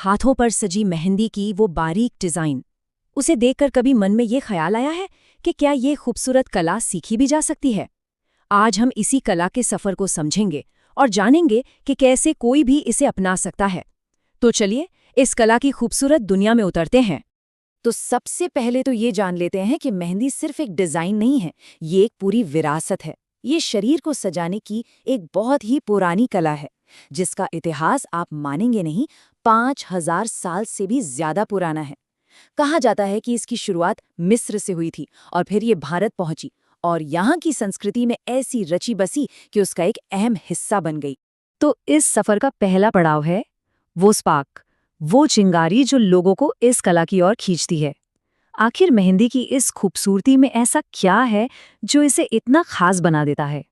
हाथों पर सजी मेहंदी की वो बारीक डिजाइन, उसे देखकर कभी मन में ये ख्याल आया है कि क्या ये खूबसूरत कला सीखी भी जा सकती है? आज हम इसी कला के सफर को समझेंगे और जानेंगे कि कैसे कोई भी इसे अपना सकता है। तो चलिए इस कला की खूबसूरत दुनिया में उतरते हैं। तो सबसे पहले तो ये जान लेते हैं कि मेहंदी सिर्फ एक डिजाइन नहीं है, ये एक पूरी विरासत है। ये शरीर को सजाने की एक बहुत ही पुरानी कला है, जिसका इतिहास आप मानेंगे नहीं, 5000 साल से भी ज्यादा पुराना है। कहा जाता है कि इसकी शुरुआत मिस्र से हुई थी और फिर ये भारत पहुंची और यहाँ की संस्कृति में ऐसी रची बसी कि उसका एक अहम हिस्सा बन गई। तो इस सफर का पहला पड़ाव है वो स्पार्क, वो चिंगारी जो लोगों को इस कला की ओर खींचती है। आखिर मेहंदी की इस खूबसूरती में ऐसा क्या है जो इसे इतना खास बना देता है?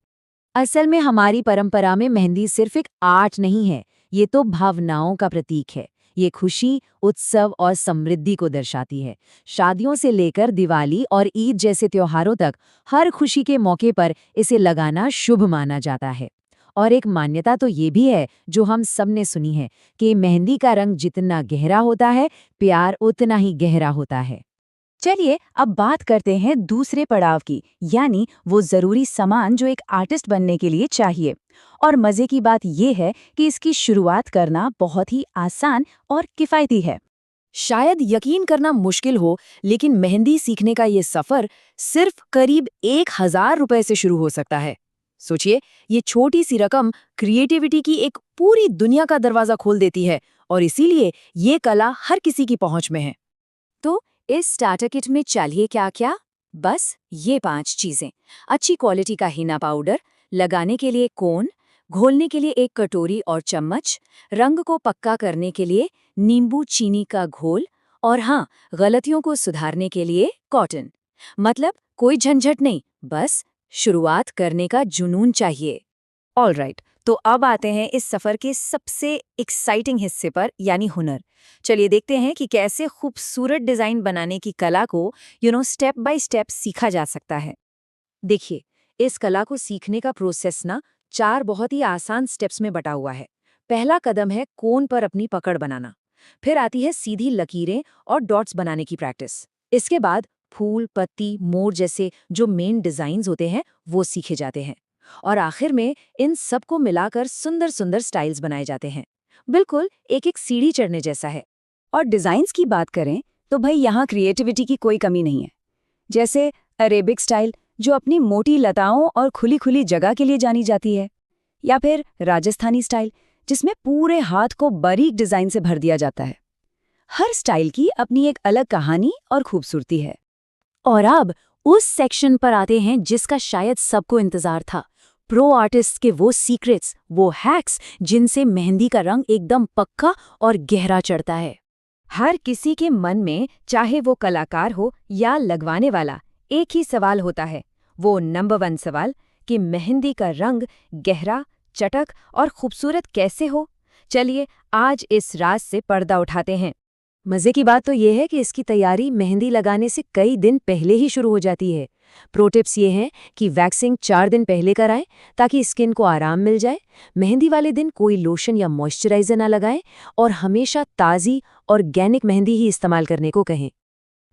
असल में हमारी परंपरा में मेहंदी सिर्फ एक आर्ट नहीं है, ये तो भावनाओं का प्रतीक है। ये खुशी, उत्सव और समृद्धि को दर्शाती है। शादियों से लेकर दिवाली और ईद जैसे त्योहारों तक हर खुशी के मौके पर इसे लगाना शुभ माना जाता है। और एक मान्यता तो ये भी है, जो हम सब ने सुनी है, कि मेहंदी का रंग जितना गहरा होता है, प्यार उतना ही गहरा होता है। चलिए अब बात करते हैं दूसरे पड़ाव की, यानी वो जरूरी सामान जो एक आर्टिस्ट बनने के लिए चाहिए। और मजे की बात यह है कि इसकी शुरुआत करना बहुत ही आसान और किफायती है। शायद यकीन करना मुश्किल हो, लेकिन मेहंदी सीखने का ये सफर सिर्फ करीब 1000 रुपए से शुरू हो सकता है। सोचिए, ये छोटी सी रकम क्रिएटिविटी की एक पूरी दुनिया का दरवाजा खोल देती है, और इसीलिए ये कला हर किसी की पहुंच में है। तो इस स्टार्टर किट में चाहिए क्या क्या? बस ये 5 चीजें: अच्छी क्वालिटी का हीना पाउडर, लगाने के लिए कोन, घोलने के लिए एक कटोरी और चम्मच, रंग को पक्का करने के लिए नींबू चीनी का घोल, और हाँ, गलतियों को सुधारने के लिए कॉटन। मतलब कोई झंझट नहीं, बस शुरुआत करने का जुनून चाहिए। ऑलराइट, तो अब आते हैं इस सफर के सबसे एक्साइटिंग हिस्से पर, यानी हुनर। चलिए देखते हैं कि कैसे खूबसूरत डिजाइन बनाने की कला को स्टेप बाय स्टेप सीखा जा सकता है। देखिए, इस कला को सीखने का प्रोसेस ना 4 बहुत ही आसान स्टेप्स में बटा हुआ है। पहला कदम है कोन पर अपनी पकड़ बनाना। फिर आती है सीधी लकीरें और डॉट्स बनाने की प्रैक्टिस। इसके बाद फूल, पत्ती, मोर जैसे जो मेन डिजाइन्स होते हैं वो सीखे जाते हैं। और आखिर में इन सब को मिलाकर सुंदर सुंदर स्टाइल्स बनाए जाते हैं। बिल्कुल एक एक सीढ़ी चढ़ने जैसा है। और डिजाइन्स की बात करें तो भाई यहाँ क्रिएटिविटी की कोई कमी नहीं है। जैसे अरेबिक स्टाइल, जो अपनी मोटी लताओं और खुली खुली जगह के लिए जानी जाती है, या फिर राजस्थानी स्टाइल, जिसमें पूरे हाथ को बारीक डिजाइन से भर दिया जाता है। हर स्टाइल की अपनी एक अलग कहानी और खूबसूरती है। और अब उस सेक्शन पर आते हैं जिसका शायद सबको इंतजार था, प्रो आर्टिस्ट के वो सीक्रेट्स, वो हैक्स जिनसे मेहंदी का रंग एकदम पक्का और गहरा चढ़ता है। हर किसी के मन में, चाहे वो कलाकार हो या लगवाने वाला, एक ही सवाल होता है, वो नंबर 1 सवाल, कि मेहंदी का रंग गहरा, चटक और खूबसूरत कैसे हो। चलिए आज इस राज से पर्दा उठाते हैं। मजे की बात तो ये है कि इसकी तैयारी मेहंदी लगाने से कई दिन पहले ही शुरू हो जाती है। प्रो टिप्स ये हैं कि वैक्सिंग 4 दिन पहले कराएं ताकि स्किन को आराम मिल जाए। मेहंदी वाले दिन कोई लोशन या मॉइस्चराइजर ना लगाएं और हमेशा ताज़ी ऑर्गेनिक मेहंदी ही इस्तेमाल करने को कहें।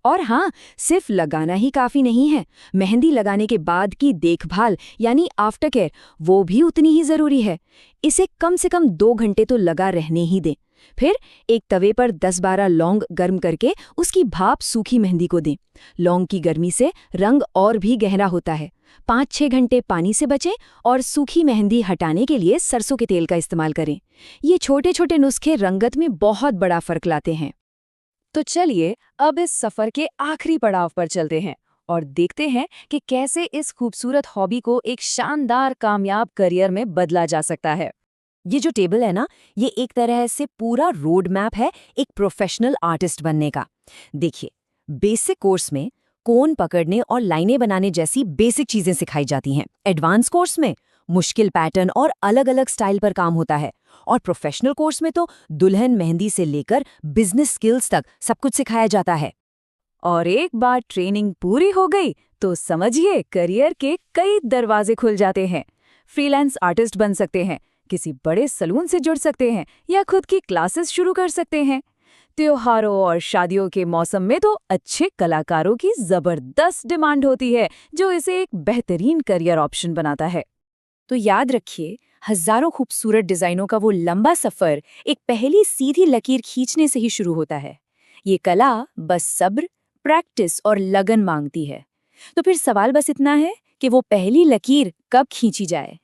और हाँ, सिर्फ लगाना ही काफ़ी नहीं है, मेहंदी लगाने के बाद की देखभाल यानी आफ्टर केयर वो भी उतनी ही ज़रूरी है। इसे कम से कम 2 घंटे तो लगा रहने ही दें। फिर एक तवे पर 10-12 लौंग गर्म करके उसकी भाप सूखी मेहंदी को दें। लौंग की गर्मी से रंग और भी गहरा होता है। 5-6 घंटे पानी से बचें और सूखी मेहंदी हटाने के लिए सरसों के तेल का इस्तेमाल करें। ये छोटे छोटे नुस्खे रंगत में बहुत बड़ा फर्क लाते हैं। तो चलिए अब इस सफर के आखिरी पड़ाव पर चलते हैं और देखते हैं कि कैसे इस खूबसूरत हॉबी को एक शानदार कामयाब करियर में बदला जा सकता है। ये जो टेबल है ना, ये एक तरह से पूरा रोड मैप है एक प्रोफेशनल आर्टिस्ट बनने का। देखिए, बेसिक कोर्स में कोन पकड़ने और लाइनें बनाने जैसी बेसिक चीजें सिखाई जाती हैं। एडवांस कोर्स में मुश्किल पैटर्न और अलग अलग स्टाइल पर काम होता है। और प्रोफेशनल कोर्स में तो दुल्हन मेहंदी से लेकर बिजनेस स्किल्स तक सब कुछ सिखाया जाता है। और एक बार ट्रेनिंग पूरी हो गई तो समझिए करियर के कई दरवाजे खुल जाते हैं। फ्रीलांस आर्टिस्ट बन सकते हैं, किसी बड़े सलून से जुड़ सकते हैं या खुद की क्लासेस शुरू कर सकते हैं। त्योहारों और शादियों के मौसम में तो अच्छे कलाकारों की जबरदस्त डिमांड होती है, जो इसे एक बेहतरीन करियर ऑप्शन बनाता है। तो याद रखिए, हजारों खूबसूरत डिजाइनों का वो लंबा सफर एक पहली सीधी लकीर खींचने से ही शुरू होता है। ये कला बस सब्र, प्रैक्टिस और लगन मांगती है। तो फिर सवाल बस इतना है कि वो पहली लकीर कब खींची जाए।